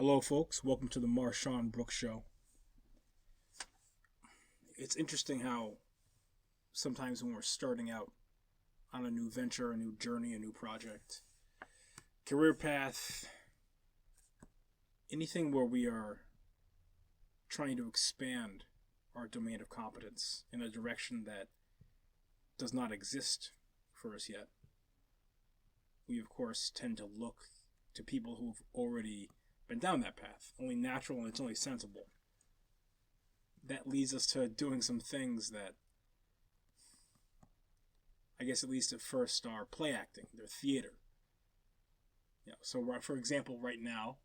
Hello, folks. Welcome to the Marshawn Brooks Show. It's interesting how sometimes when we're starting out on a new venture, a new journey, a new project, career path, anything where we are trying to expand our domain of competence in a direction that does not exist for us yet, we of course tend to look to people who've already been down that path. Only natural and it's only sensible. That leads us to doing some things that I guess at least at first are play acting. They're theater. So for example, right now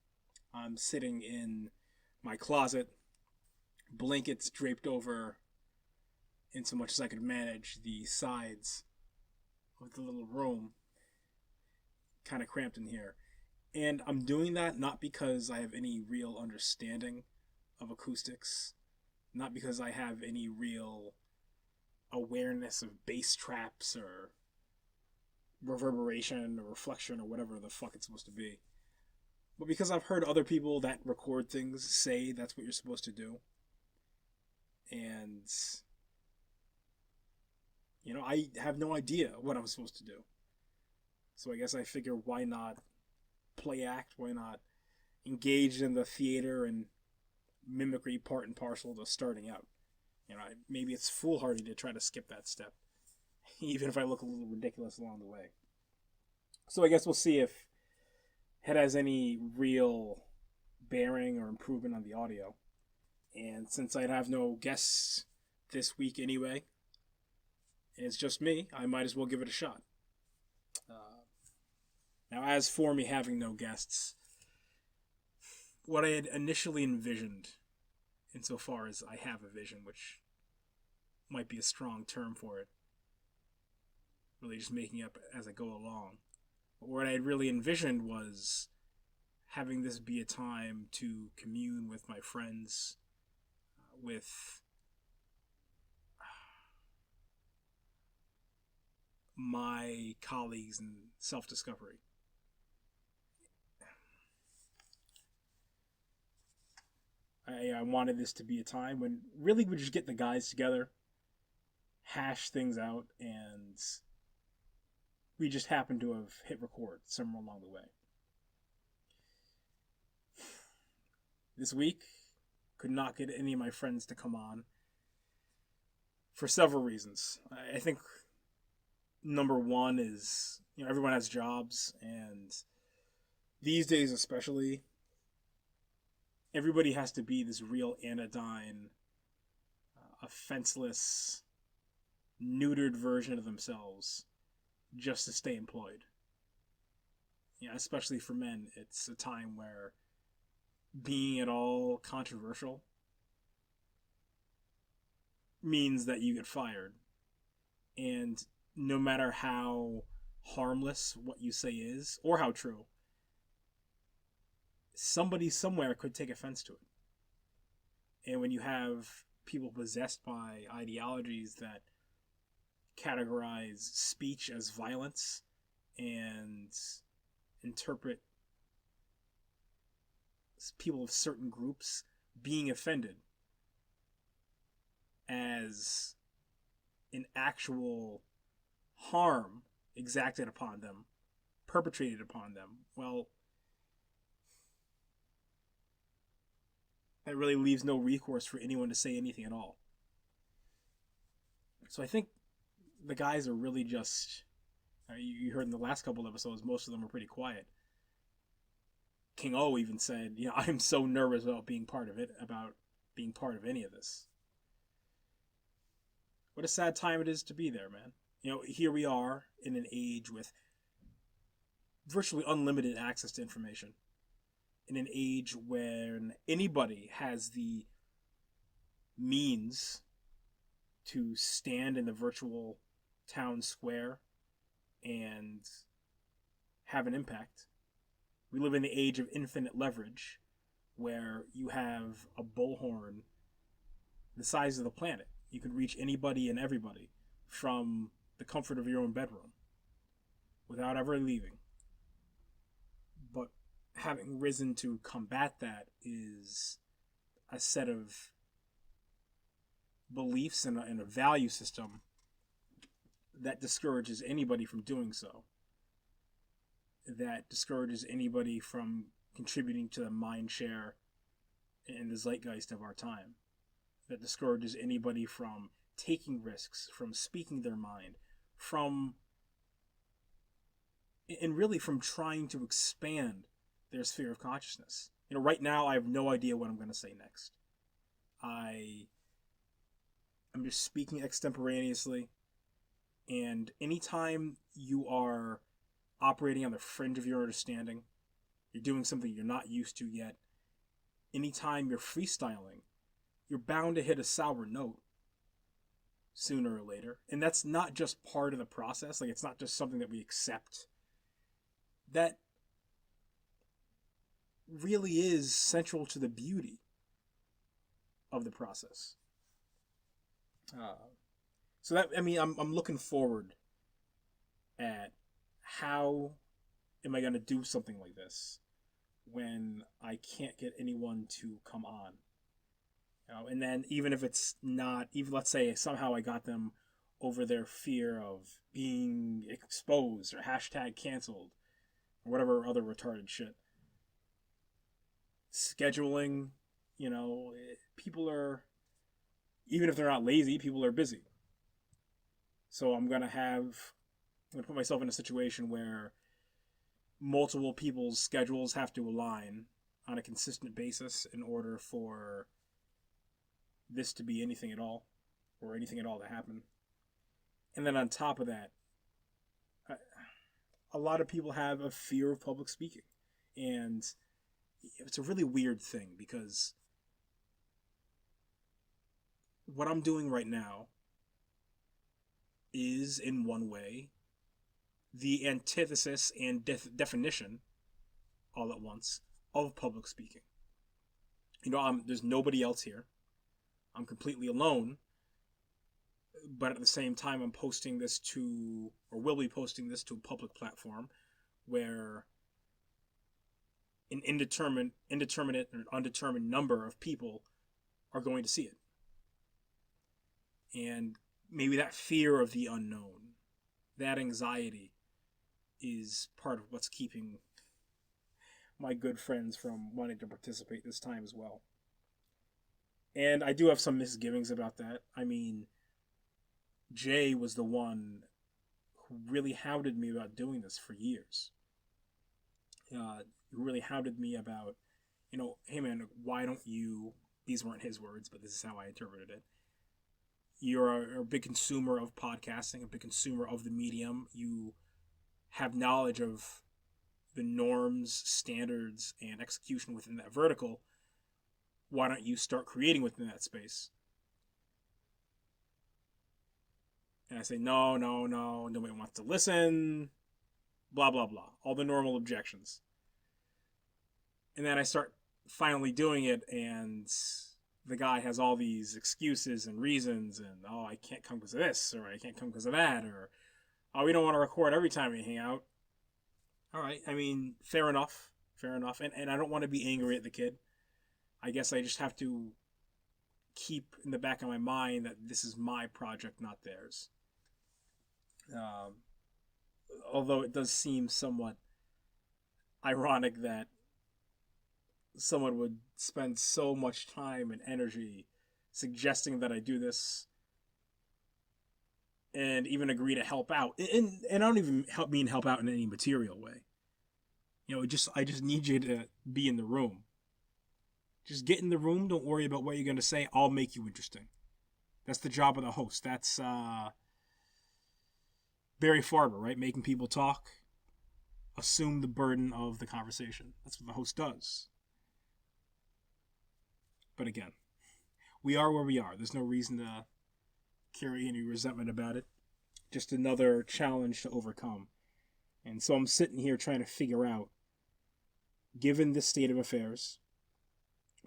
I'm sitting in my closet, blankets draped over in so much as I could manage the sides of the little room. Kind of cramped in here. And I'm doing that not because I have any real understanding of acoustics, not because I have any real awareness of bass traps or reverberation or reflection or whatever the fuck it's supposed to be, but because I've heard other people that record things say that's what you're supposed to do. And, I have no idea what I'm supposed to do. So I guess I figure why not play act, why not engage in the theater and mimicry part and parcel to starting out. Maybe it's foolhardy to try to skip that step, even if I look a little ridiculous along the way. So I guess we'll see if it has any real bearing or improvement on the audio. And since I have no guests this week anyway, and it's just me, I might as well give it a shot. Now, as for me having no guests, what I had initially envisioned, insofar as I have a vision, which might be a strong term for it, really just making up as I go along, but what I had really envisioned was having this be a time to commune with my friends, with my colleagues in self-discovery. I wanted this to be a time when really we just get the guys together, hash things out, and we just happen to have hit record somewhere along the way. This week, could not get any of my friends to come on for several reasons. I think number one is, everyone has jobs, and these days especially, everybody has to be this real anodyne, offenseless, neutered version of themselves just to stay employed. Especially for men, it's a time where being at all controversial means that you get fired. And no matter how harmless what you say is, or how true, somebody somewhere could take offense to it. And when you have people possessed by ideologies that categorize speech as violence and interpret people of certain groups being offended as an actual harm exacted upon them, perpetrated upon them, well, that really leaves no recourse for anyone to say anything at all. So I think the guys are really just, you heard in the last couple episodes, most of them were pretty quiet. King O even said, I'm so nervous about being part of it, about being part of any of this. What a sad time it is to be there, man. Here we are in an age with virtually unlimited access to information. In an age when anybody has the means to stand in the virtual town square and have an impact. We live in the age of infinite leverage, where you have a bullhorn the size of the planet. You can reach anybody and everybody from the comfort of your own bedroom without ever leaving. But having risen to combat that is a set of beliefs and a value system that discourages anybody from doing so. That discourages anybody from contributing to the mind share and the zeitgeist of our time. That discourages anybody from taking risks, from speaking their mind, and really from trying to expand their sphere of consciousness. Right now I have no idea what I'm going to say next. I'm just speaking extemporaneously, and anytime you are operating on the fringe of your understanding, you're doing something you're not used to yet, anytime you're freestyling, you're bound to hit a sour note sooner or later. And that's not just part of the process. Like, it's not just something that we accept. That really is central to the beauty of the process. So that, I'm looking forward at how am I going to do something like this when I can't get anyone to come on. And then even if it's not, even let's say somehow I got them over their fear of being exposed or hashtag canceled or whatever other retarded shit. Scheduling, people are, even if they're not lazy, people are busy. So I'm going to put myself in a situation where multiple people's schedules have to align on a consistent basis in order for this to be anything at all, or anything at all to happen. And then on top of that, a lot of people have a fear of public speaking. And it's a really weird thing, because what I'm doing right now is, in one way, the antithesis and definition, all at once, of public speaking. There's nobody else here. I'm completely alone, but at the same time, I'm posting this to, or will be posting this to, a public platform where an indeterminate or undetermined number of people are going to see it. And maybe that fear of the unknown, that anxiety, is part of what's keeping my good friends from wanting to participate this time as well. And I do have some misgivings about that. Jay was the one who really hounded me about doing this for years. Who really hounded me about, hey man, why don't you, these weren't his words, but this is how I interpreted it. You're a big consumer of podcasting, a big consumer of the medium. You have knowledge of the norms, standards, and execution within that vertical. Why don't you start creating within that space? And I say, no, nobody wants to listen, blah, blah, blah. All the normal objections. And then I start finally doing it, and the guy has all these excuses and reasons, and, I can't come because of this, or I can't come because of that, or, we don't want to record every time we hang out. All right, fair enough. And I don't want to be angry at the kid. I guess I just have to keep in the back of my mind that this is my project, not theirs. Although it does seem somewhat ironic that someone would spend so much time and energy suggesting that I do this and even agree to help out. And I don't even help out in any material way. I just need you to be in the room. Just get in the room. Don't worry about what you're going to say. I'll make you interesting. That's the job of the host. That's Barry Farber, right? Making people talk. Assume the burden of the conversation. That's what the host does. But again, we are where we are. There's no reason to carry any resentment about it. Just another challenge to overcome. And so I'm sitting here trying to figure out, given this state of affairs,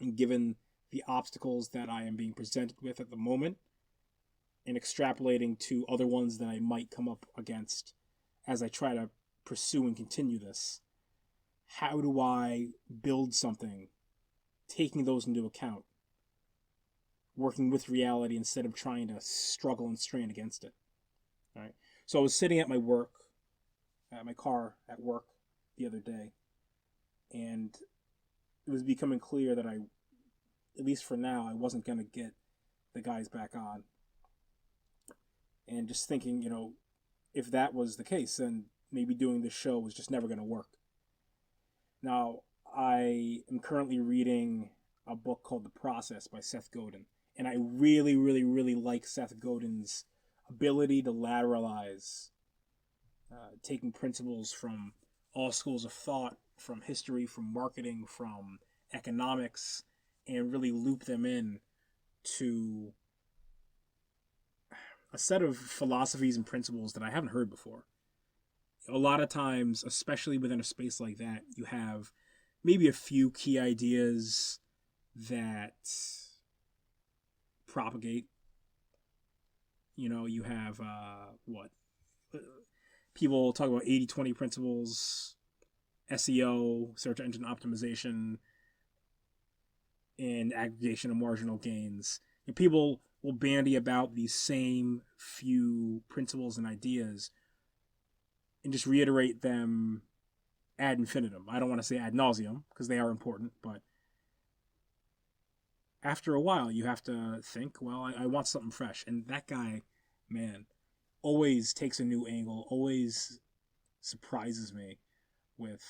and given the obstacles that I am being presented with at the moment, and extrapolating to other ones that I might come up against as I try to pursue and continue this, how do I build something, taking those into account, working with reality instead of trying to struggle and strain against it. All right. So I was sitting at my car at work the other day, and it was becoming clear that at least for now, I wasn't going to get the guys back on. And just thinking, if that was the case, then maybe doing this show was just never going to work. Now, I am currently reading a book called The Process by Seth Godin. And I really, really, really like Seth Godin's ability to lateralize, taking principles from all schools of thought, from history, from marketing, from economics, and really loop them in to a set of philosophies and principles that I haven't heard before. A lot of times, especially within a space like that, you have maybe a few key ideas that propagate. You have people talk about 80-20 principles, SEO, search engine optimization, and aggregation of marginal gains. People will bandy about these same few principles and ideas and just reiterate them ad infinitum. I don't want to say ad nauseum because they are important, but after a while you have to think, well, I want something fresh. And that guy, man, always takes a new angle, always surprises me with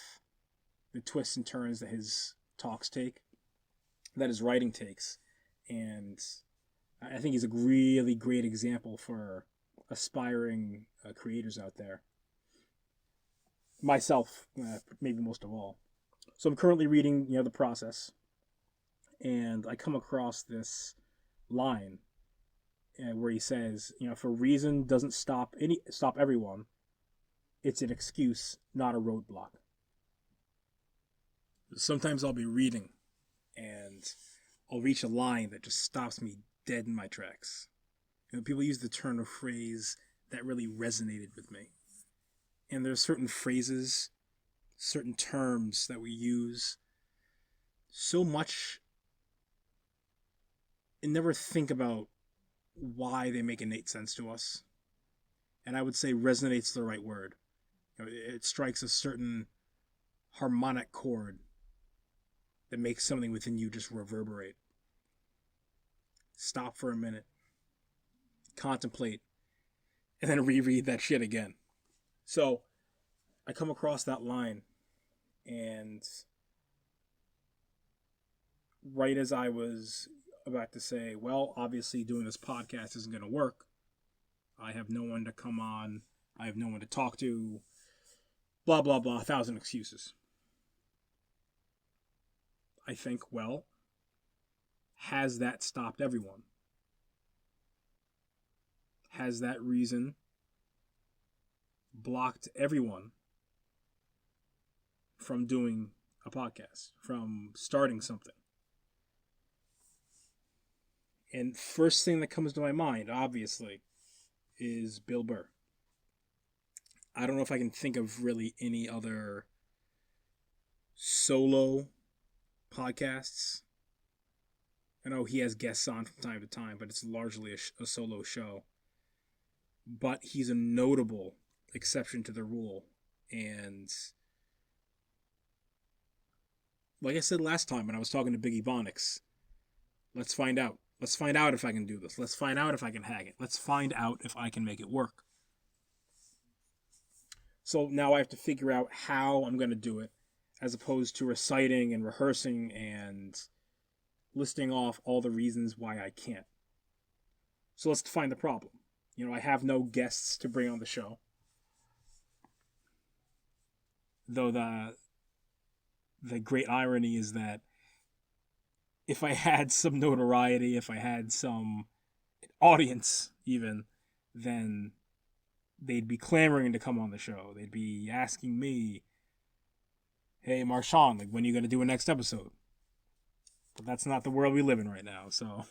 the twists and turns that his talks take, that his writing takes. And I think he's a really great example for aspiring creators out there. Myself, maybe most of all. So I'm currently reading, The Process, and I come across this line where he says, if a reason doesn't stop everyone, it's an excuse, not a roadblock. Sometimes I'll be reading and I'll reach a line that just stops me dead in my tracks. People use the turn of phrase that really resonated with me. And there's certain phrases, certain terms that we use so much and never think about why they make innate sense to us. And I would say resonate's the right word. It strikes a certain harmonic chord that makes something within you just reverberate. Stop for a minute, contemplate, and then reread that shit again. So I come across that line, and right as I was about to say, well, obviously doing this podcast isn't going to work. I have no one to come on. I have no one to talk to. Blah, blah, blah. 1,000 excuses. I think, well, has that stopped everyone? Has that reason blocked everyone from doing a podcast, from starting something? And first thing that comes to my mind, obviously, is Bill Burr. I don't know if I can think of really any other solo podcasts. I know he has guests on from time to time, but it's largely a solo show. But he's a notable exception to the rule. And like I said last time when I was talking to Biggie Bonix, let's find out. Let's find out if I can do this. Let's find out if I can hack it. Let's find out if I can make it work. So now I have to figure out how I'm going to do it, as opposed to reciting and rehearsing and listing off all the reasons why I can't. So let's define the problem. I have no guests to bring on the show. Though the great irony is that if I had some notoriety, if I had some audience even, then they'd be clamoring to come on the show. They'd be asking me, hey, Marshawn, when are you going to do a next episode? But that's not the world we live in right now, so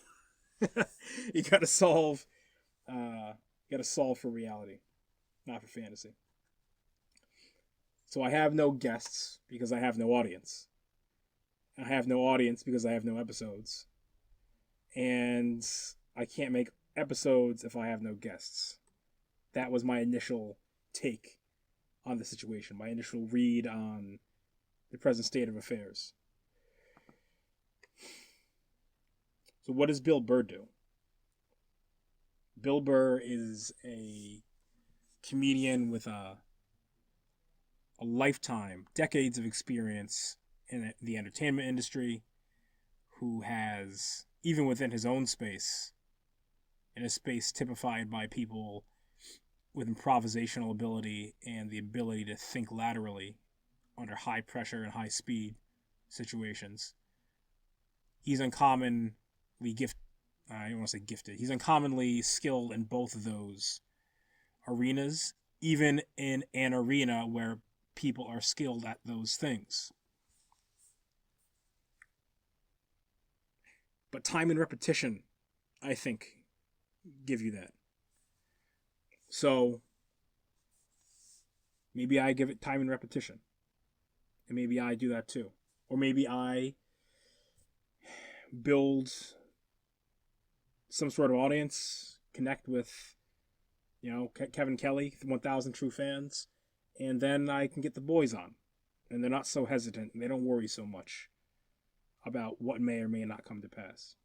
you got to solve for reality, not for fantasy. So I have no guests because I have no audience. I have no audience because I have no episodes. And I can't make episodes if I have no guests. That was my initial take on the situation, my initial read on the present state of affairs. So what does Bill Burr do? Bill Burr is a comedian with a lifetime, decades of experience in the entertainment industry, who has, even within his own space, in a space typified by people with improvisational ability and the ability to think laterally under high pressure and high speed situations. He's uncommonly I don't want to say gifted. He's uncommonly skilled in both of those arenas, even in an arena where people are skilled at those things. But time and repetition, I think, give you that. So maybe I give it time and repetition. And maybe I do that too. Or maybe I build some sort of audience, connect with, Kevin Kelly, 1,000 True Fans, and then I can get the boys on. And they're not so hesitant, and they don't worry so much about what may or may not come to pass.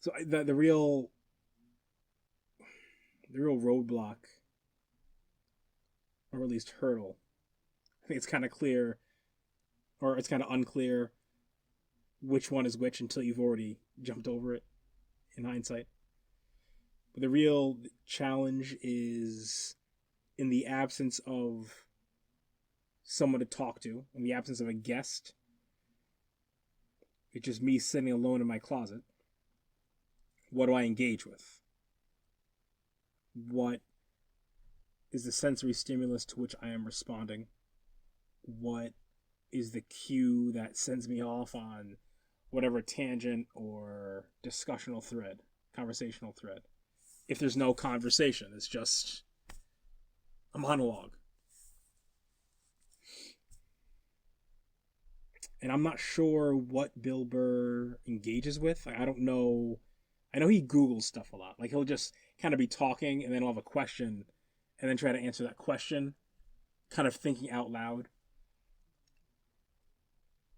So the real roadblock, or at least hurdle, I think it's kind of clear, or it's kind of unclear which one is which until you've already jumped over it in hindsight. But the real challenge is in the absence of someone to talk to, in the absence of a guest. It's just me sitting alone in my closet. What do I engage with? What is the sensory stimulus to which I am responding? What is the cue that sends me off on whatever tangent or discussional thread, conversational thread? If there's no conversation, it's just a monologue. And I'm not sure what Bill Burr engages with. I don't know. I know he Googles stuff a lot. Like, he'll just kind of be talking and then he'll have a question and then try to answer that question, kind of thinking out loud.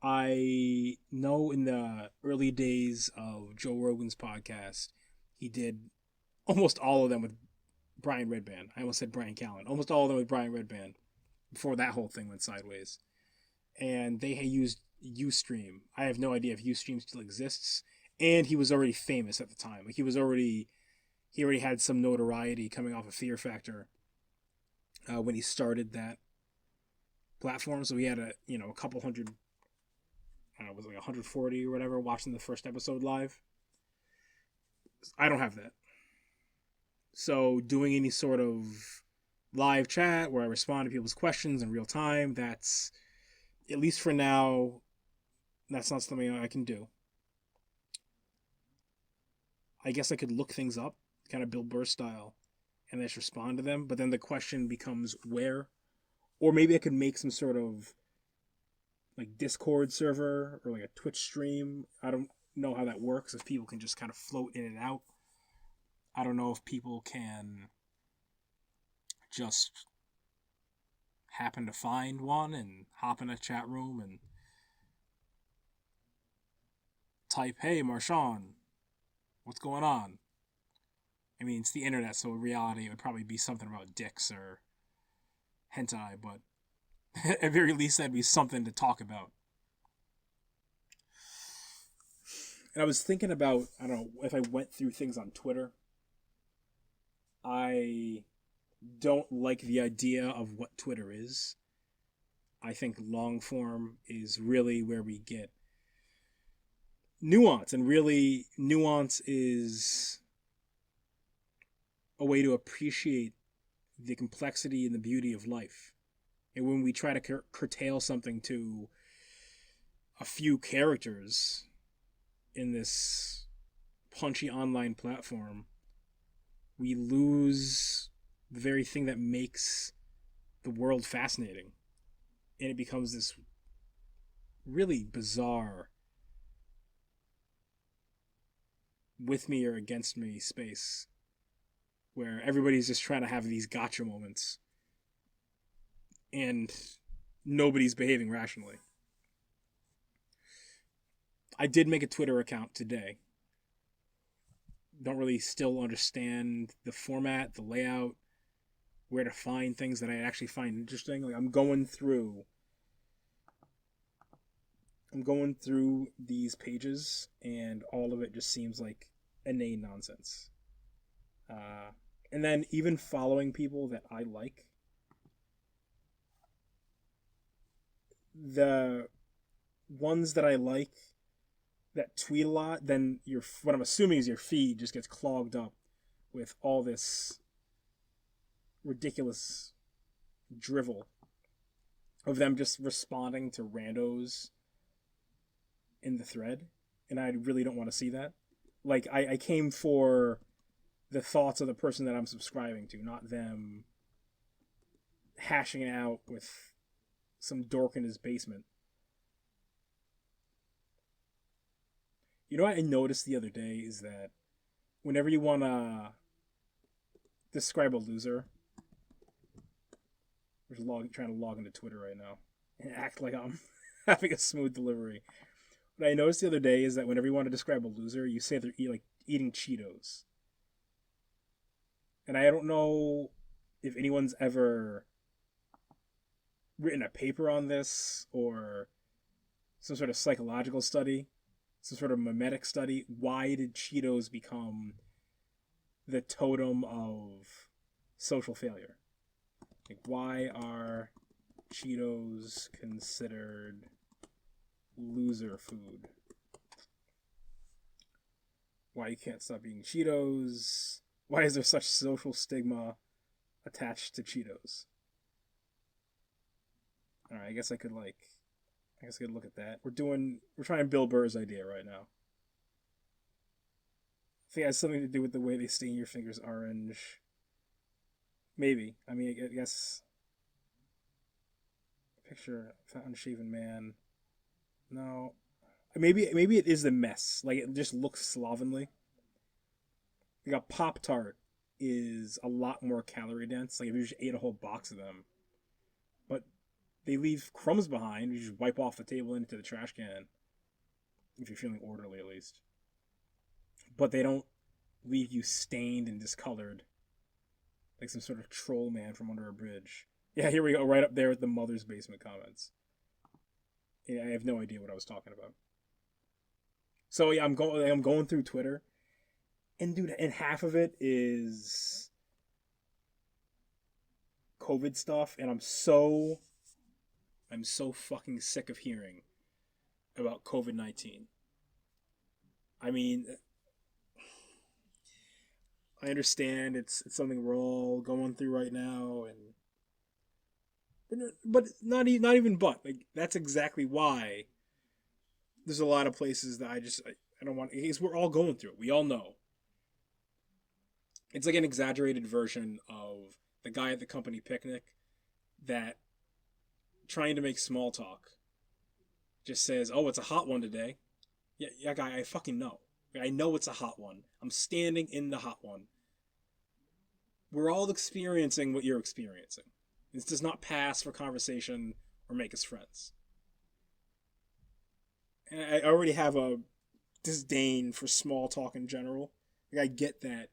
I know in the early days of Joe Rogan's podcast, he did almost all of them with Brian Redband. I almost said Brian Callen. Almost all of them with Brian Redband before that whole thing went sideways. And they had used Ustream. I have no idea if Ustream still exists. And he was already famous at the time. Like, he already had some notoriety coming off of Fear Factor when he started that platform. So he had a couple hundred, I don't know, was it like 140 or whatever watching the first episode live. I don't have that. So doing any sort of live chat where I respond to people's questions in real time, that's, at least for now, that's not something I can do. I guess I could look things up, kind of Bill Burr style, and then just respond to them. But then the question becomes where? Or maybe I could make some sort of like Discord server or like a Twitch stream. I don't know how that works, if people can just kind of float in and out. I don't know if people can just happen to find one and hop in a chat room and type, "Hey, Marshawn, what's going on?" I mean, it's the internet, so in reality it would probably be something about dicks or hentai, but at very least that'd be something to talk about. And I was thinking about, I don't know, if I went through things on Twitter. I don't like the idea of what Twitter is. I think long form is really where we get nuance, and really nuance is a way to appreciate the complexity and the beauty of life. And when we try to curtail something to a few characters in this punchy online platform, we lose the very thing that makes the world fascinating, and it becomes this really bizarre with me or against me space where everybody's just trying to have these gotcha moments and nobody's behaving rationally. I did make a Twitter account today. Don't really still understand the format, the layout, where to find things that I actually find interesting. Like I'm going through these pages, and all of it just seems like inane nonsense. And then even following people that I like, the ones that I like that tweet a lot, then what I'm assuming is your feed just gets clogged up with all this ridiculous drivel of them just responding to randos in the thread, and I really don't want to see that. Like, I came for the thoughts of the person that I'm subscribing to, not them hashing it out with some dork in his basement. You know what I noticed the other day is that whenever you want to describe a loser, I'm trying to log into Twitter right now and act like I'm having a smooth delivery. What I noticed the other day is that whenever you want to describe a loser, you say they're eating Cheetos. And I don't know if anyone's ever written a paper on this or some sort of psychological study, some sort of mimetic study. Why did Cheetos become the totem of social failure? Like, why are Cheetos considered loser food? Why you can't stop eating Cheetos? Why is there such social stigma attached to Cheetos? Alright, I guess I could look at that. We're trying Bill Burr's idea right now. I think it has something to do with the way they stain your fingers orange. Maybe. I mean, I guess. Picture of an unshaven man. No. Maybe it is the mess. Like, it just looks slovenly. Like, a Pop-Tart is a lot more calorie dense. Like, if you just ate a whole box of them. But they leave crumbs behind. You just wipe off the table into the trash can. If you're feeling orderly, at least. But they don't leave you stained and discolored. Like some sort of troll man from under a bridge. Yeah, here we go, right up there with the mother's basement comments. Yeah, I have no idea what I was talking about. So yeah, I'm going through Twitter, and dude, and half of it is COVID stuff, and I'm so fucking sick of hearing about COVID-19. I mean, I understand it's something we're all going through right now, but not even like that's exactly why there's a lot of places that I don't want, because we're all going through it. We all know. It's like an exaggerated version of the guy at the company picnic that, trying to make small talk, just says, "Oh, it's a hot one today." Yeah, guy, I fucking know. I know it's a hot one. I'm standing in the hot one. We're all experiencing what you're experiencing. This does not pass for conversation or make us friends. And I already have a disdain for small talk in general. Like, I get that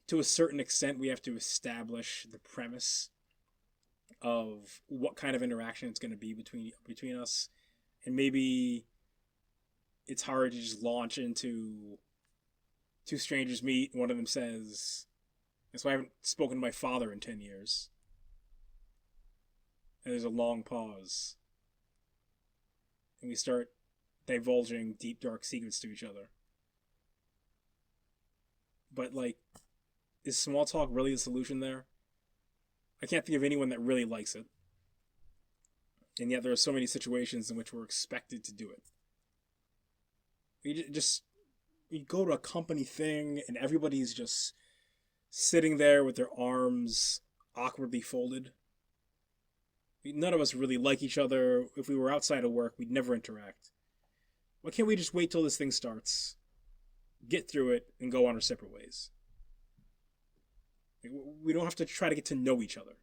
to a certain extent we have to establish the premise of what kind of interaction it's going to be between us, and maybe it's hard to just launch into two strangers meet, one of them says, "That's why I haven't spoken to my father in 10 years." And there's a long pause. And we start divulging deep, dark secrets to each other. But, like, is small talk really the solution there? I can't think of anyone that really likes it. And yet there are so many situations in which we're expected to do it. You go to a company thing and everybody's just sitting there with their arms awkwardly folded. None of us really like each other. If we were outside of work, we'd never interact. Why can't we just wait till this thing starts, get through it, and go on our separate ways? We don't have to try to get to know each other.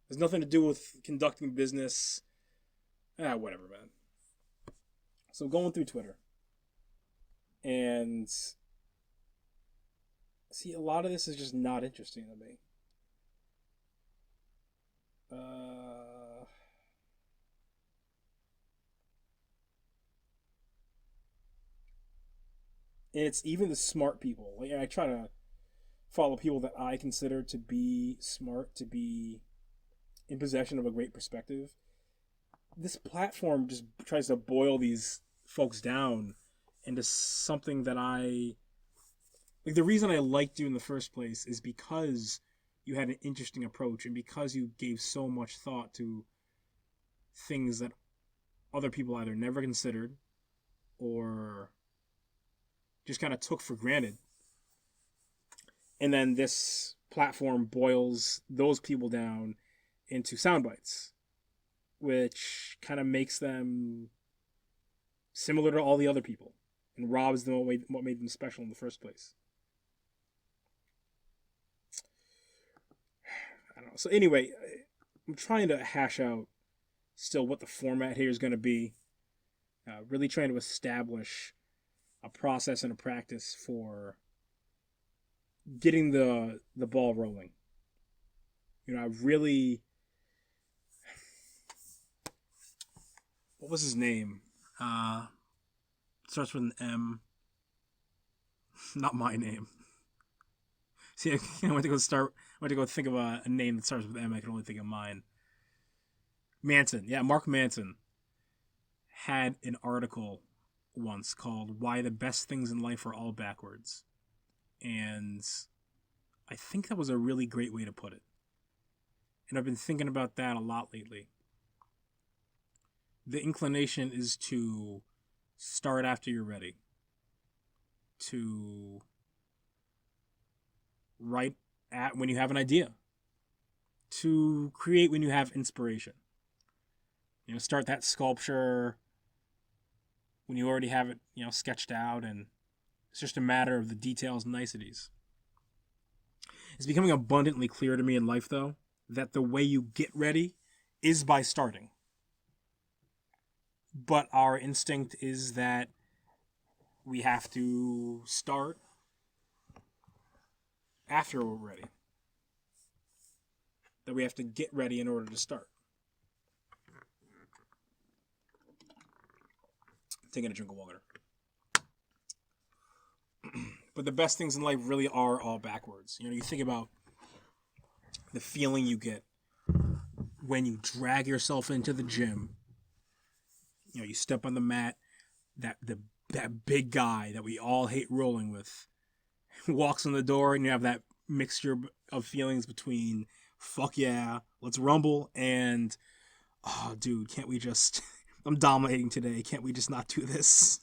There's nothing to do with conducting business. Whatever, man. So going through Twitter. And see, a lot of this is just not interesting to me. And it's even the smart people. Like, I try to follow people that I consider to be smart, to be in possession of a great perspective. This platform just tries to boil these folks down into something that like, the reason I liked you in the first place is because you had an interesting approach and because you gave so much thought to things that other people either never considered or just kind of took for granted. And then this platform boils those people down into sound bites, which kind of makes them similar to all the other people and robs them what made them special in the first place. I don't know. So anyway, I'm trying to hash out still what the format here is going to be. Really trying to establish a process and a practice for getting the ball rolling. I really... What was his name? Starts with an M. Not my name. See, I went to go think of a name that starts with M. I can only think of mine. Manson. Yeah, Mark Manson had an article once called "Why the Best Things in Life Are All Backwards." And I think that was a really great way to put it. And I've been thinking about that a lot lately. The inclination is to start after you're ready. To write at when you have an idea. To create when you have inspiration. Start that sculpture when you already have it, sketched out, and it's just a matter of the details and niceties. It's becoming abundantly clear to me in life, though, that the way you get ready is by starting. But our instinct is that we have to start after we're ready. That we have to get ready in order to start. Taking a drink of water. But the best things in life really are all backwards. You think about the feeling you get when you drag yourself into the gym. You step on the mat, that big guy that we all hate rolling with walks in the door, and you have that mixture of feelings between fuck yeah, let's rumble, and oh dude, can't we just I'm dominating today, can't we just not do this?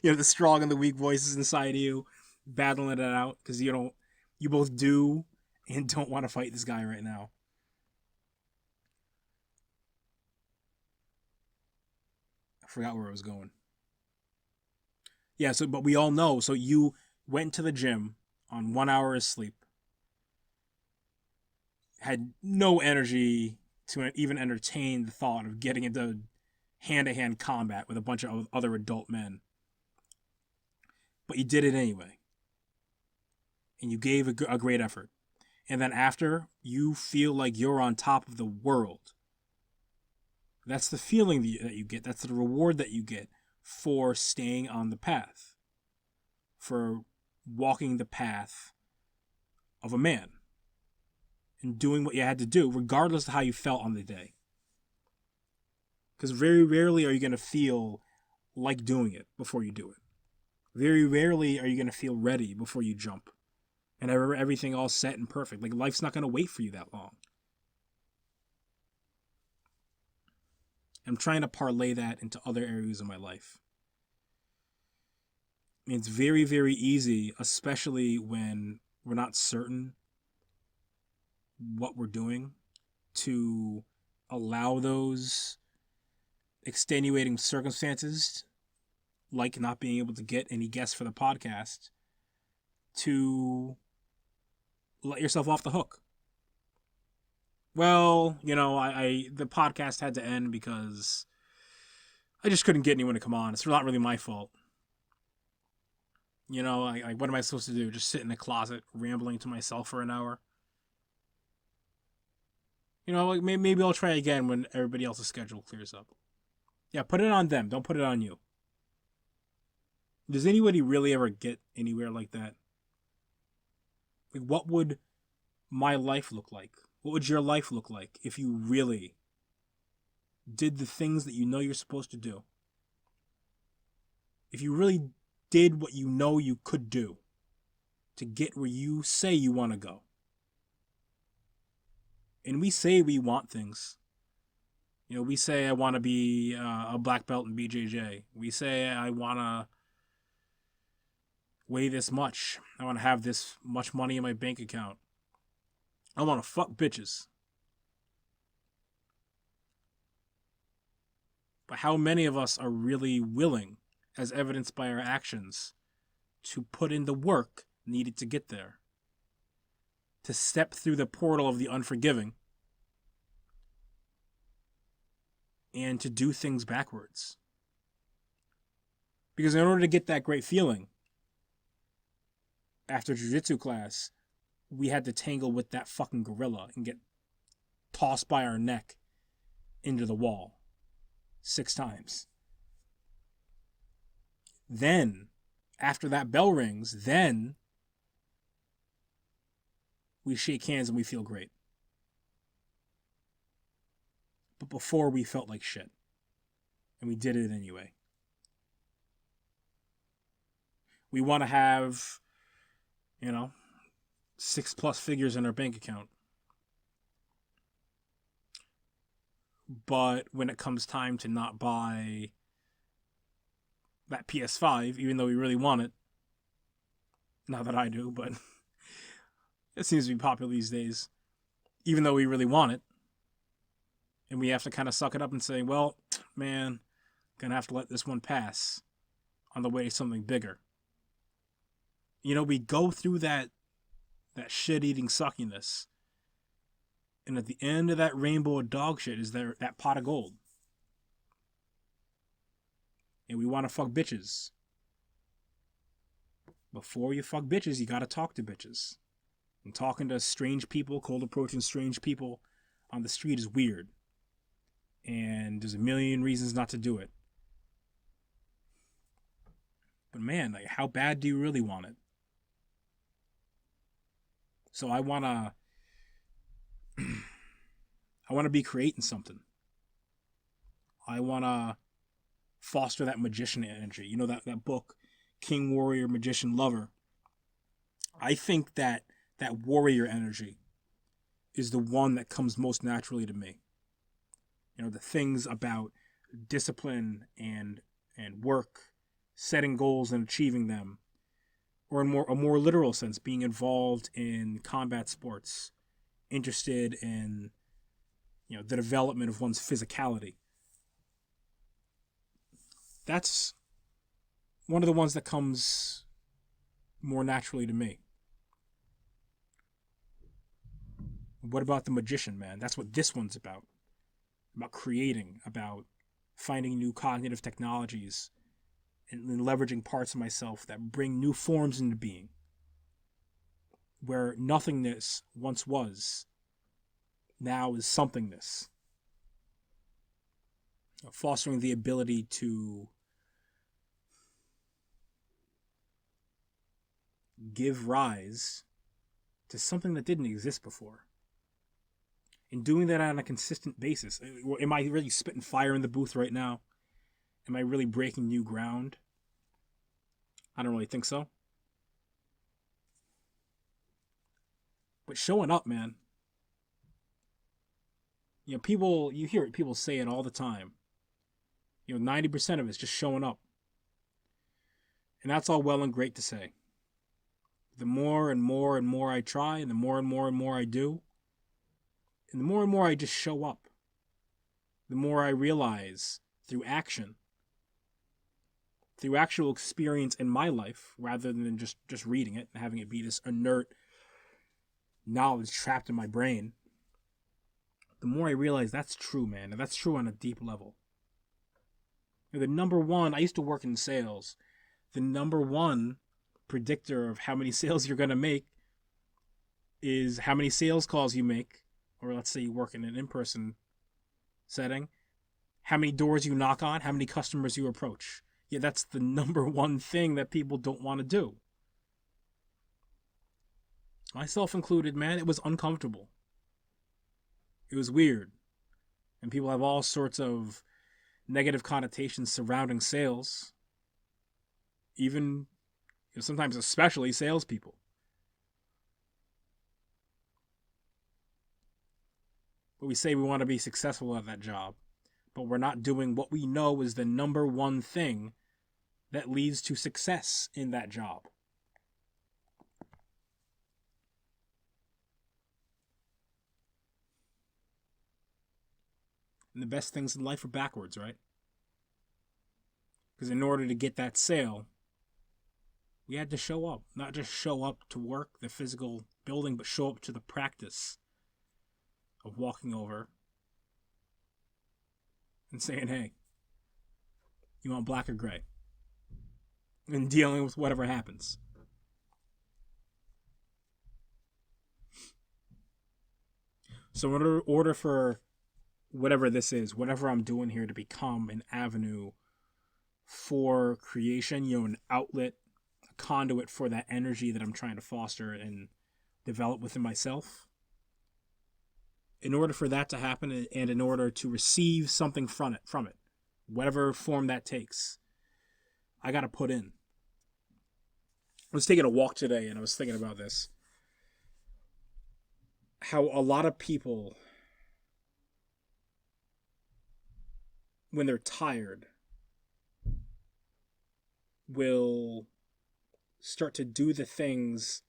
The strong and the weak voices inside of you battling it out because you both do and don't want to fight this guy right now. I forgot where I was going. Yeah, but we all know. So you went to the gym on 1 hour of sleep, had no energy to even entertain the thought of getting into hand-to-hand combat with a bunch of other adult men. But you did it anyway. And you gave a great effort. And then after, you feel like you're on top of the world. That's the feeling that you get. That's the reward that you get for staying on the path. For walking the path of a man. And doing what you had to do, regardless of how you felt on the day. Because very rarely are you going to feel like doing it before you do it. Very rarely are you going to feel ready before you jump. And everything all set and perfect. Like, life's not going to wait for you that long. I'm trying to parlay that into other areas of my life. It's very, very easy, especially when we're not certain what we're doing to allow those extenuating circumstances, like not being able to get any guests for the podcast, to let yourself off the hook. Well, the podcast had to end because I just couldn't get anyone to come on. It's not really my fault. What am I supposed to do? Just sit in a closet rambling to myself for an hour? Maybe I'll try again when everybody else's schedule clears up. Yeah, put it on them. Don't put it on you. Does anybody really ever get anywhere like that? Like, what would my life look like? What would your life look like if you really did the things that you know you're supposed to do? If you really did what you know you could do to get where you say you want to go. And we say we want things. We say I want to be a black belt in BJJ. We say I want to weigh this much. I want to have this much money in my bank account. I want to fuck bitches. But how many of us are really willing, as evidenced by our actions, to put in the work needed to get there? To step through the portal of the unforgiving and to do things backwards. Because in order to get that great feeling after jiu-jitsu class, we had to tangle with that fucking gorilla and get tossed by our neck into the wall 6 times. Then, after that bell rings, then we shake hands and we feel great. But before, we felt like shit. And we did it anyway. We want to have, 6+ figures in our bank account. But when it comes time to not buy that PS5, even though we really want it, not that I do, but it seems to be popular these days, even though we really want it, and we have to kind of suck it up and say, well, man, gonna have to let this one pass on the way to something bigger. We go through that shit-eating suckiness, and at the end of that rainbow of dog shit is there that pot of gold. And we want to fuck bitches. Before you fuck bitches, you gotta talk to bitches. And talking to strange people, cold approaching strange people on the street is weird. And there's a million reasons not to do it. But man, how bad do you really want it? So I wanna be creating something. I wanna foster that magician energy. That book, King, Warrior, Magician, Lover. I think that warrior energy is the one that comes most naturally to me. The things about discipline and work, setting goals and achieving them, or in a more literal sense, being involved in combat sports, interested in the development of one's physicality. That's one of the ones that comes more naturally to me. What about the magician, man? That's what this one's about. About creating, about finding new cognitive technologies and leveraging parts of myself that bring new forms into being. Where nothingness once was, now is somethingness. Fostering the ability to give rise to something that didn't exist before. And doing that on a consistent basis. Am I really spitting fire in the booth right now? Am I really breaking new ground? I don't really think so. But showing up, man. People, you hear it, people say it all the time. 90% of it's just showing up. And that's all well and great to say. The more and more and more I try, and the more and more I do, And the more and more I just show up, the more I realize through action, through actual experience in my life, rather than just reading it and having it be this inert knowledge trapped in my brain, the more I realize that's true, man. And that's true on a deep level. The number one, I used to work in sales. The number one predictor of how many sales you're going to make is how many sales calls you make, or let's say you work in an in-person setting, how many doors you knock on, how many customers you approach. Yeah, that's the number one thing that people don't want to do. Myself included, man, it was uncomfortable. It was weird. And people have all sorts of negative connotations surrounding sales. Even, sometimes especially salespeople. But we say we want to be successful at that job, but we're not doing what we know is the number one thing that leads to success in that job. And the best things in life are backwards, right? Because in order to get that sale, we had to show up. Not just show up to work, the physical building, but show up to the practice of walking over and saying, hey, you want black or gray? And dealing with whatever happens. So in order for whatever this is, whatever I'm doing here to become an avenue for creation, an outlet, a conduit for that energy that I'm trying to foster and develop within myself, in order for that to happen and in order to receive something from it, whatever form that takes, I got to put in. I was taking a walk today and I was thinking about this. How a lot of people, when they're tired, will start to do the things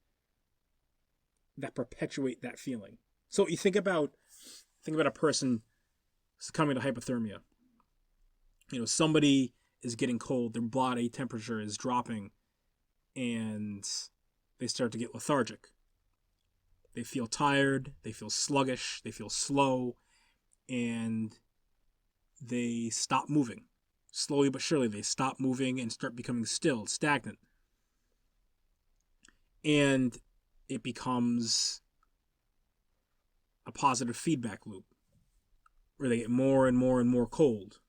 that perpetuate that feeling. So you think about a person succumbing to hypothermia. Somebody is getting cold, their body temperature is dropping, and they start to get lethargic. They feel tired, they feel sluggish, they feel slow, and they stop moving. Slowly but surely, they stop moving and start becoming still, stagnant. And it becomes a positive feedback loop where they get more and more and more cold.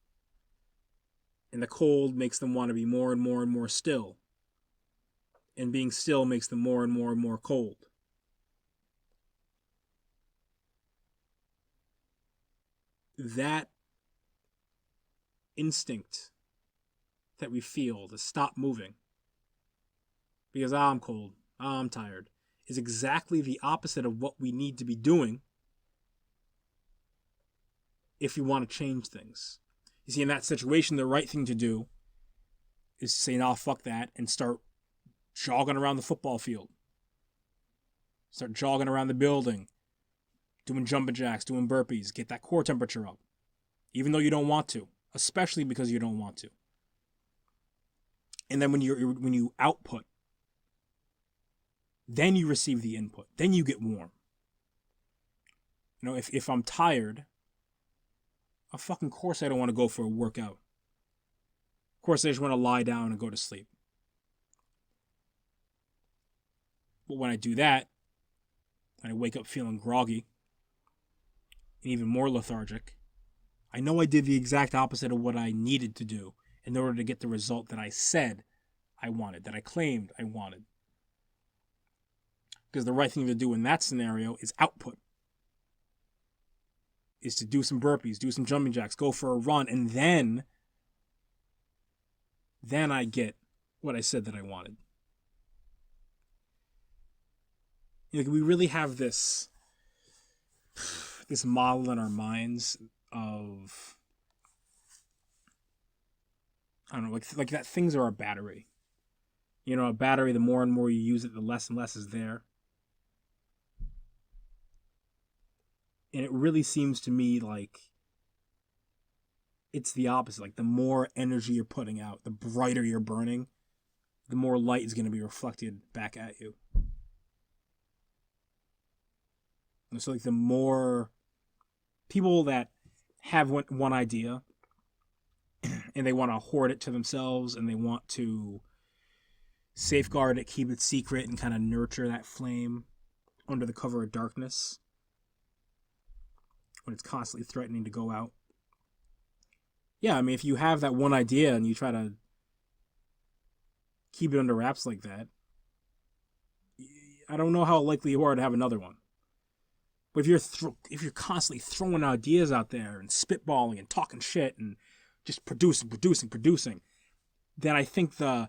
And the cold makes them want to be more and more and more still. And being still makes them more and more and more cold. That instinct that we feel to stop moving because I'm cold, I'm tired, is exactly the opposite of what we need to be doing if you want to change things. You see, in that situation, the right thing to do is to say, nah, fuck that, and start jogging around the football field. Start jogging around the building, doing jumping jacks, doing burpees, get that core temperature up, even though you don't want to, especially because you don't want to. And then when you output, then you receive the input, then you get warm. If I'm tired, of fucking course I don't want to go for a workout. Of course I just want to lie down and go to sleep. But when I do that, and I wake up feeling groggy, and even more lethargic, I know I did the exact opposite of what I needed to do in order to get the result that I said I wanted, that I claimed I wanted. Because the right thing to do in that scenario is output. Is to do some burpees, do some jumping jacks, go for a run, and then I get what I said that I wanted. We really have this model in our minds of, I don't know, like that things are a battery. A battery, the more and more you use it, the less and less is there. And it really seems to me like it's the opposite. Like the more energy you're putting out, the brighter you're burning, the more light is going to be reflected back at you. And so like the more people that have one idea and they want to hoard it to themselves and they want to safeguard it, keep it secret, and kind of nurture that flame under the cover of darkness when it's constantly threatening to go out. Yeah, I mean, if you have that one idea and you try to keep it under wraps like that, I don't know how likely you are to have another one. But if you're constantly throwing ideas out there and spitballing and talking shit and just producing, then I think the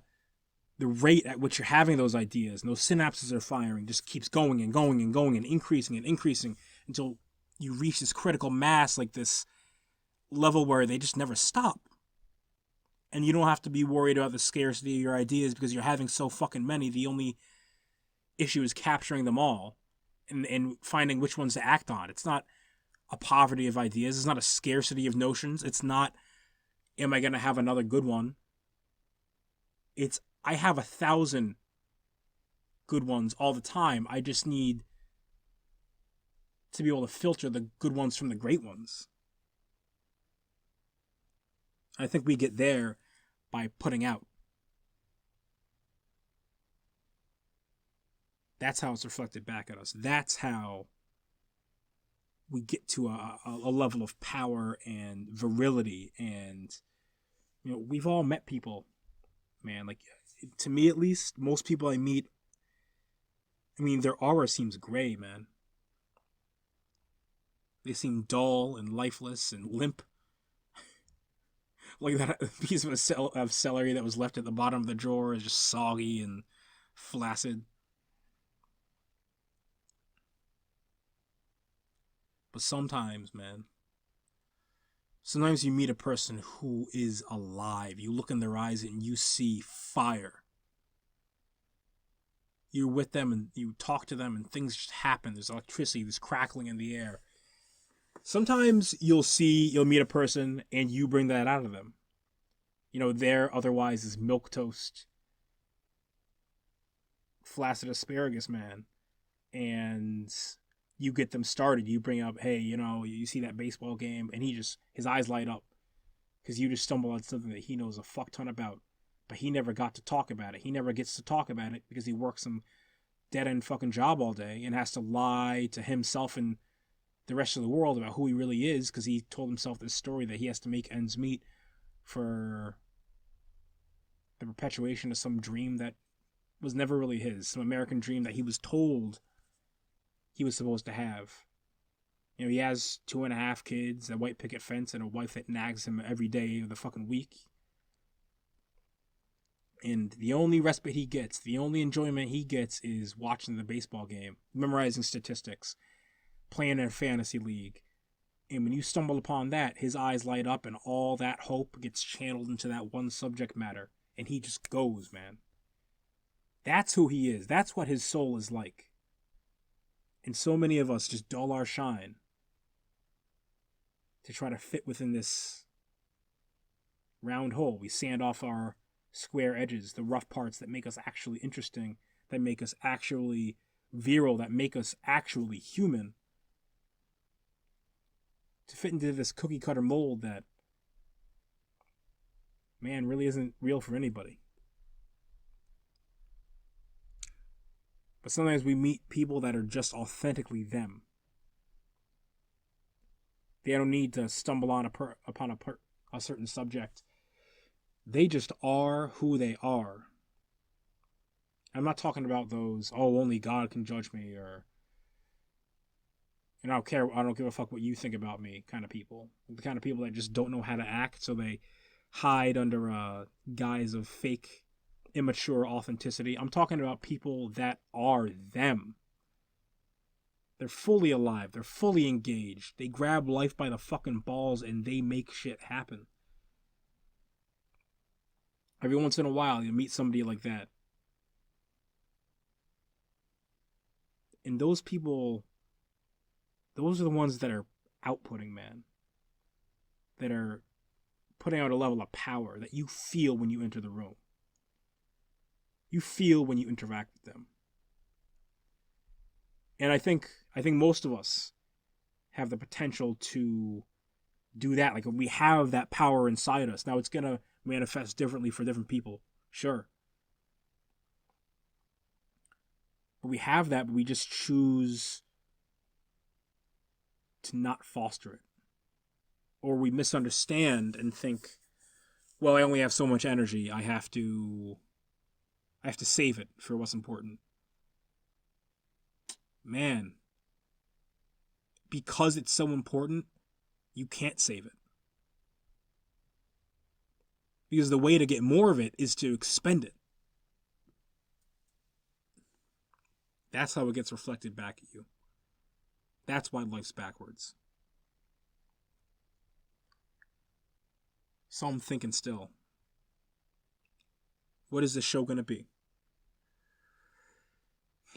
rate at which you're having those ideas and those synapses are firing just keeps going and going and going and increasing until you reach this critical mass, like this level where they just never stop. And you don't have to be worried about the scarcity of your ideas because you're having so fucking many. The only issue is capturing them all and finding which ones to act on. It's not a poverty of ideas. It's not a scarcity of notions. It's not, am I going to have another good one? It's, I have 1,000 good ones all the time. I just need to be able to filter the good ones from the great ones. I think we get there by putting out. That's how it's reflected back at us. That's how we get to a level of power and virility. And, you know, we've all met people, man. Like, to me at least, most people I meet, I mean, their aura seems gray, man. They seem dull and lifeless and limp. Like that piece of celery that was left at the bottom of the drawer is just soggy and flaccid. But sometimes, man, sometimes you meet a person who is alive. You look in their eyes and you see fire. You're with them and you talk to them and things just happen. There's electricity, there's crackling in the air. Sometimes you'll meet a person and you bring that out of them. You know, they're otherwise this milquetoast, flaccid asparagus man. And you get them started. You bring up, hey, you know, you see that baseball game, and his eyes light up because you just stumble on something that he knows a fuck ton about, but he never got to talk about it. He never gets to talk about it because he works some dead-end fucking job all day and has to lie to himself and the rest of the world about who he really is because he told himself this story that he has to make ends meet for the perpetuation of some dream that was never really his, some American dream that he was told he was supposed to have. You know, he has 2.5 kids, a white picket fence, and a wife that nags him every day of the fucking week. And the only respite he gets, the only enjoyment he gets is watching the baseball game, memorizing statistics, playing in a fantasy league. And when you stumble upon that, his eyes light up and all that hope gets channeled into that one subject matter. And he just goes, man. That's who he is. That's what his soul is like. And so many of us just dull our shine to try to fit within this round hole. We sand off our square edges, the rough parts that make us actually interesting, that make us actually virile, that make us actually human, to fit into this cookie cutter mold that, man, really isn't real for anybody. But sometimes we meet people that are just authentically them. They don't need to stumble upon a certain subject. They just are who they are. I'm not talking about those, oh, only God can judge me, or, and I don't give a fuck what you think about me kind of people. The kind of people that just don't know how to act, so they hide under a guise of fake, immature authenticity. I'm talking about people that are them. They're fully alive. They're fully engaged. They grab life by the fucking balls and they make shit happen. Every once in a while, you meet somebody like that. And those people those are the ones that are outputting, man. That are putting out a level of power that you feel when you enter the room. You feel when you interact with them. And I think most of us have the potential to do that. Like, we have that power inside us. Now, it's going to manifest differently for different people. Sure. But we have that, but we just choose to not foster it. Or we misunderstand and think, well, I only have so much energy. I have to save it for what's important. Man, because it's so important, you can't save it. Because the way to get more of it is to expend it. That's how it gets reflected back at you. That's why life's backwards. So I'm thinking still, what is this show going to be?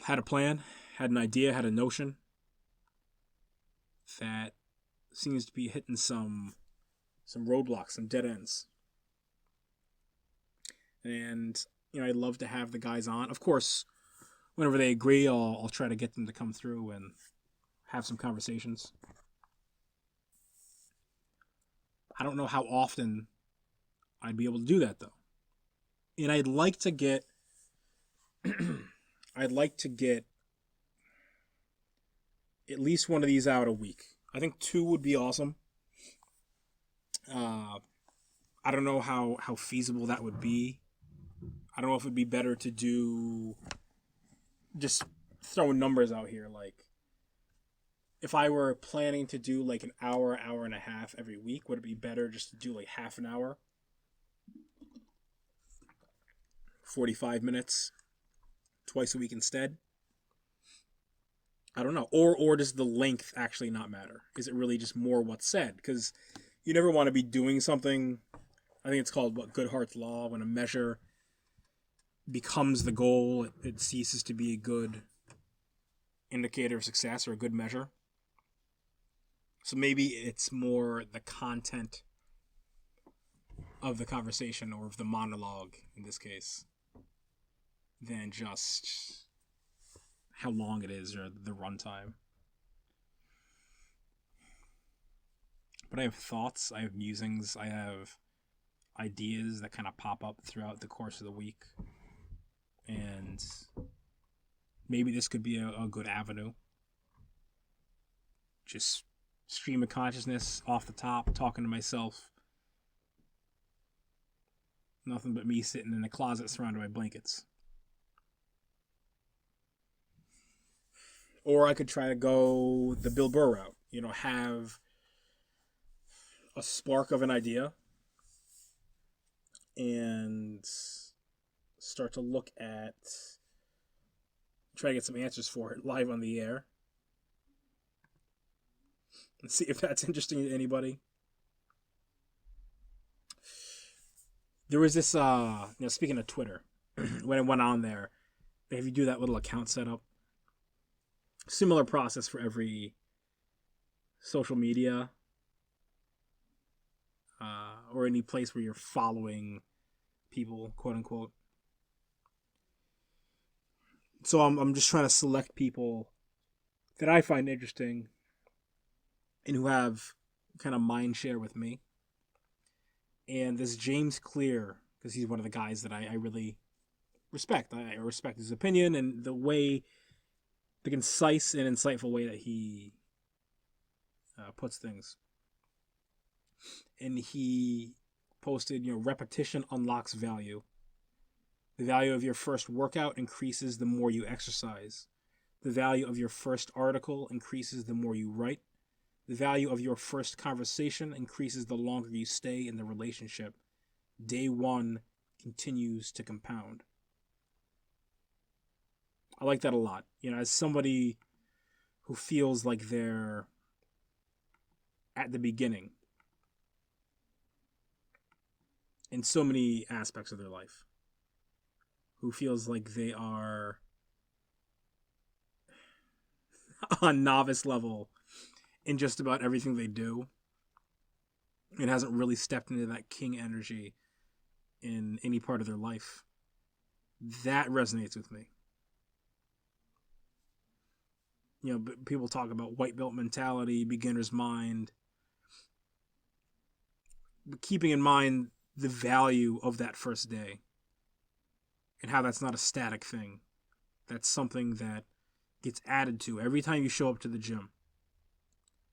Had a plan, had an idea, had a notion that seems to be hitting some roadblocks, some dead ends. And, I'd love to have the guys on. Of course, whenever they agree, I'll try to get them to come through and have some conversations. I don't know how often I'd be able to do that, though. And I'd like to get at least one of these out a week. I think 2 would be awesome. I don't know how feasible that would be. I don't know if it'd be better to do, just throwing numbers out here, like, if I were planning to do like an hour and a half every week, would it be better just to do like half an hour? 45 minutes twice a week instead? I don't know. Or does the length actually not matter? Is it really just more what's said? Because you never want to be doing something, I think it's called Goodhart's Law, when a measure becomes the goal, it ceases to be a good indicator of success or a good measure. So maybe it's more the content of the conversation or of the monologue in this case than just how long it is or the runtime. But I have thoughts, I have musings, I have ideas that kind of pop up throughout the course of the week. And maybe this could be a good avenue. Just stream of consciousness off the top, talking to myself. Nothing but me sitting in a closet surrounded by blankets. Or I could try to go the Bill Burr route. Have a spark of an idea and start to look at, try to get some answers for it live on the air and see if that's interesting to anybody. There was this, speaking of Twitter, when I went on there, they have you do that little account setup. Similar process for every social media or any place where you're following people, quote unquote. So I'm just trying to select people that I find interesting and who have kind of mind share with me. And this James Clear, because he's one of the guys that I really respect. I respect his opinion and the concise and insightful way that he puts things. And he posted, repetition unlocks value. The value of your first workout increases the more you exercise. The value of your first article increases the more you write. The value of your first conversation increases the longer you stay in the relationship. Day one continues to compound. I like that a lot. As somebody who feels like they're at the beginning in so many aspects of their life, who feels like they are on novice level in just about everything they do. It hasn't really stepped into that king energy in any part of their life. That resonates with me. You know, people talk about white belt mentality, beginner's mind, but keeping in mind the value of that first day and how that's not a static thing. That's something that gets added to every time you show up to the gym,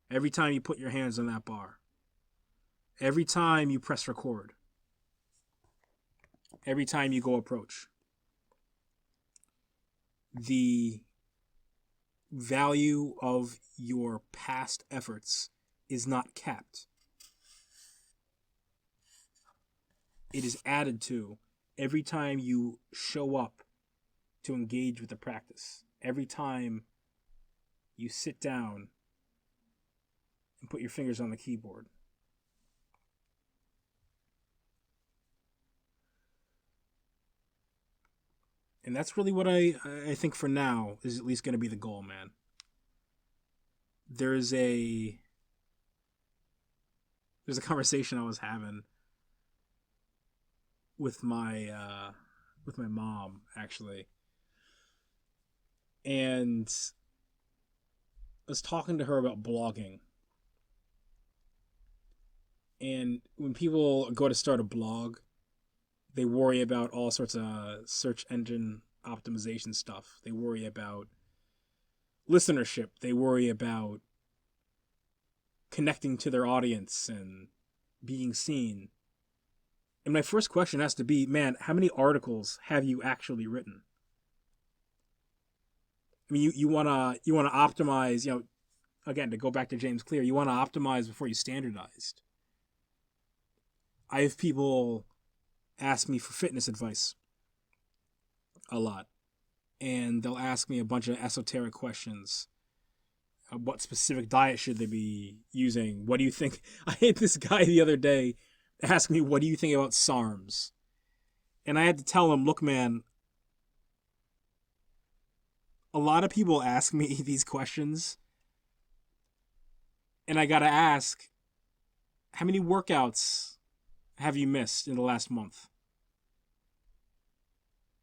every time you put your hands on that bar, every time you press record, every time you go approach. The value of your past efforts is not capped. It is added to every time you show up to engage with the practice. Every time you sit down and put your fingers on the keyboard. And that's really what I think for now is at least going to be the goal, man. There's a conversation I was having with my mom, actually. And I was talking to her about blogging. And when people go to start a blog, they worry about all sorts of search engine optimization stuff. They worry about listenership. They worry about connecting to their audience and being seen. And my first question has to be, man, how many articles have you actually written? I mean, you wanna optimize, you know, again, to go back to James Clear, you wanna optimize before you standardized. I have people ask me for fitness advice a lot. And they'll ask me a bunch of esoteric questions. What specific diet should they be using? What do you think? I had this guy the other day ask me, what do you think about SARMs? And I had to tell him, look, man, a lot of people ask me these questions. And I gotta ask, how many workouts have you missed in the last month?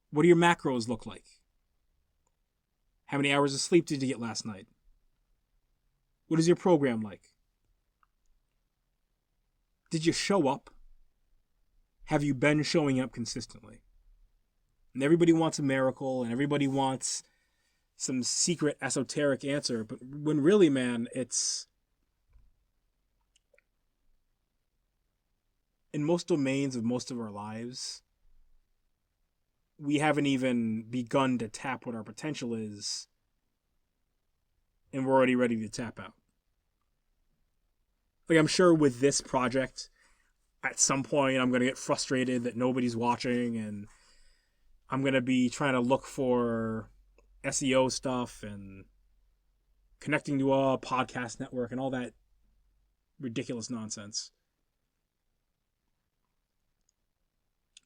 What do your macros look like? How many hours of sleep did you get last night? What is your program like? Did you show up? Have you been showing up consistently? And everybody wants a miracle, and everybody wants some secret esoteric answer, but when really, man, it's in most domains of most of our lives, we haven't even begun to tap what our potential is, and we're already ready to tap out. Like, I'm sure with this project, at some point, I'm going to get frustrated that nobody's watching, and I'm going to be trying to look for SEO stuff and connecting to a podcast network and all that ridiculous nonsense.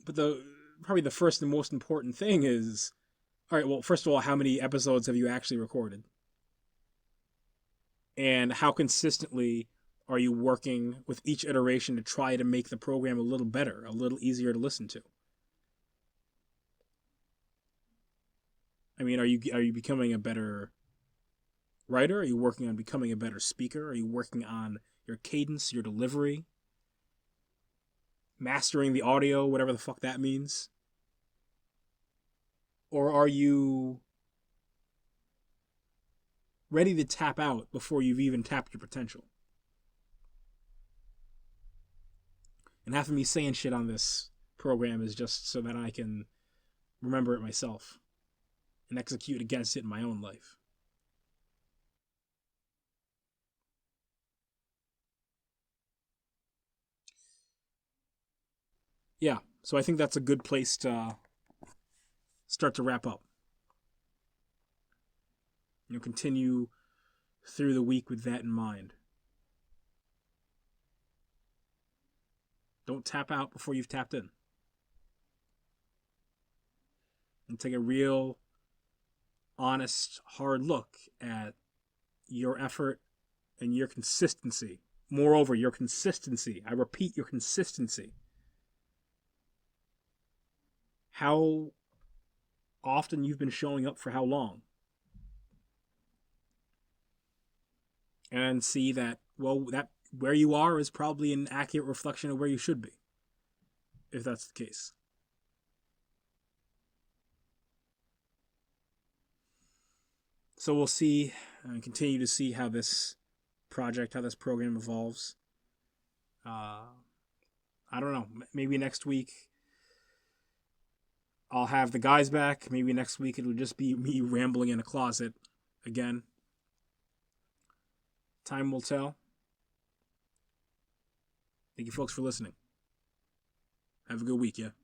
But probably the first and most important thing is, all right, well, first of all, how many episodes have you actually recorded? And how consistently are you working with each iteration to try to make the program a little better, a little easier to listen to? I mean, are you becoming a better writer? Are you working on becoming a better speaker? Are you working on your cadence, your delivery? Mastering the audio, whatever the fuck that means? Or are you ready to tap out before you've even tapped your potential? And half of me saying shit on this program is just so that I can remember it myself and execute against it in my own life. Yeah, so I think that's a good place to start to wrap up. You know, continue through the week with that in mind. Don't tap out before you've tapped in. And take a real, honest, hard look at your effort and your consistency. Moreover, your consistency. I repeat, your consistency. How often you've been showing up for how long. And see that, well, that where you are is probably an accurate reflection of where you should be, if that's the case. So we'll see and continue to see how this project, how this program evolves. I don't know. Maybe next week I'll have the guys back. Maybe next week it'll just be me rambling in a closet again. Time will tell. Thank you folks for listening. Have a good week, yeah?